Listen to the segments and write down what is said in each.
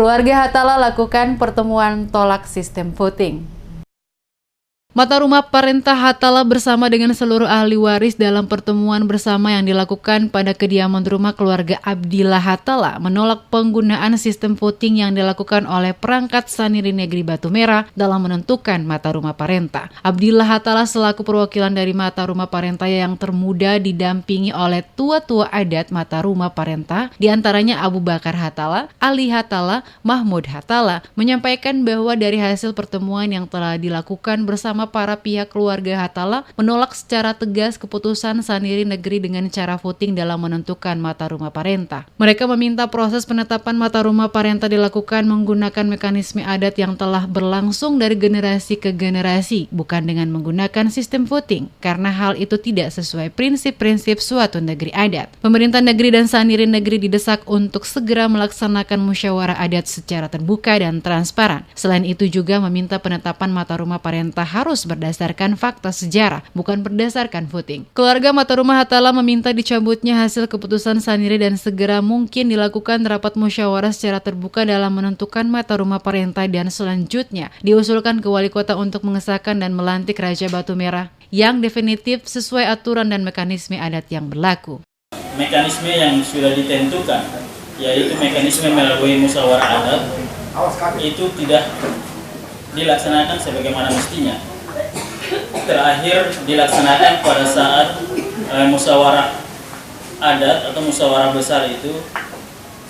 Keluarga Hatala lakukan pertemuan tolak sistem voting. Mata Rumah Parenta Hatala bersama dengan seluruh ahli waris dalam pertemuan bersama yang dilakukan pada kediaman rumah keluarga Abdillah Hatala menolak penggunaan sistem voting yang dilakukan oleh perangkat Saniri Negeri Batu Merah dalam menentukan Mata Rumah Parenta. Abdillah Hatala selaku perwakilan dari Mata Rumah Parenta yang termuda didampingi oleh tua-tua adat Mata Rumah Parenta, diantaranya Abu Bakar Hatala, Ali Hatala, Mahmud Hatala, menyampaikan bahwa dari hasil pertemuan yang telah dilakukan bersama para pihak keluarga Hatala menolak secara tegas keputusan Saniri Negeri dengan cara voting dalam menentukan Mata Rumah Parenta. Mereka meminta proses penetapan Mata Rumah Parenta dilakukan menggunakan mekanisme adat yang telah berlangsung dari generasi ke generasi, bukan dengan menggunakan sistem voting, karena hal itu tidak sesuai prinsip-prinsip suatu negeri adat. Pemerintah negeri dan Saniri Negeri didesak untuk segera melaksanakan musyawarah adat secara terbuka dan transparan. Selain itu juga meminta penetapan Mata Rumah Parenta harus berdasarkan fakta sejarah, bukan berdasarkan voting. Keluarga Mata Rumah Hatala meminta dicabutnya hasil keputusan Saniri dan segera mungkin dilakukan rapat musyawarah secara terbuka dalam menentukan Mata Rumah Parenta dan selanjutnya diusulkan ke wali kota untuk mengesahkan dan melantik Raja Batu Merah yang definitif sesuai aturan dan mekanisme adat yang berlaku. Mekanisme yang sudah ditentukan, yaitu mekanisme melalui musyawarah adat, itu tidak dilaksanakan sebagaimana mestinya. Terakhir dilaksanakan pada saat musyawarah adat atau musyawarah besar itu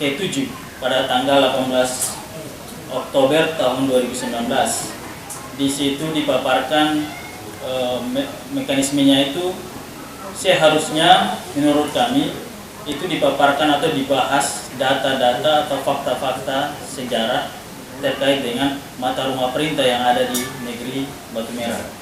ke-7 pada tanggal 18 Oktober tahun 2019. Di situ dipaparkan mekanismenya itu seharusnya menurut kami itu dipaparkan atau dibahas data-data atau fakta-fakta sejarah terkait dengan Mata Rumah Parenta yang ada di negeri Batu Merah.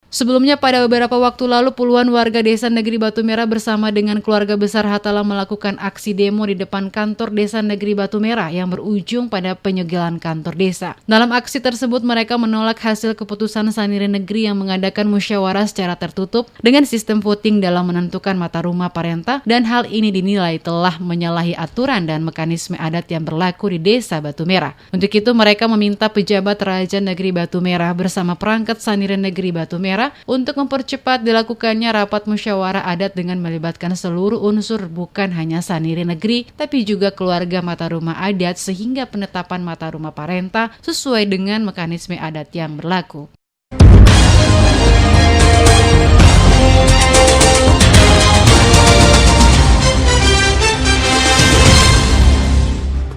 Sebelumnya pada beberapa waktu lalu puluhan warga desa Negeri Batu Merah bersama dengan keluarga besar Hatala melakukan aksi demo di depan kantor desa Negeri Batu Merah yang berujung pada penyegelan kantor desa. Dalam aksi tersebut mereka menolak hasil keputusan Saniri Negeri yang mengadakan musyawarah secara tertutup dengan sistem voting dalam menentukan Mata Rumah Parenta, dan hal ini dinilai telah menyalahi aturan dan mekanisme adat yang berlaku di desa Batu Merah. Untuk itu mereka meminta pejabat Raja Negeri Batu Merah bersama perangkat Saniri Negeri Batu Merah untuk mempercepat dilakukannya rapat musyawarah adat dengan melibatkan seluruh unsur, bukan hanya Saniri Negeri, tapi juga keluarga Mata Rumah adat sehingga penetapan Mata Rumah Parenta sesuai dengan mekanisme adat yang berlaku.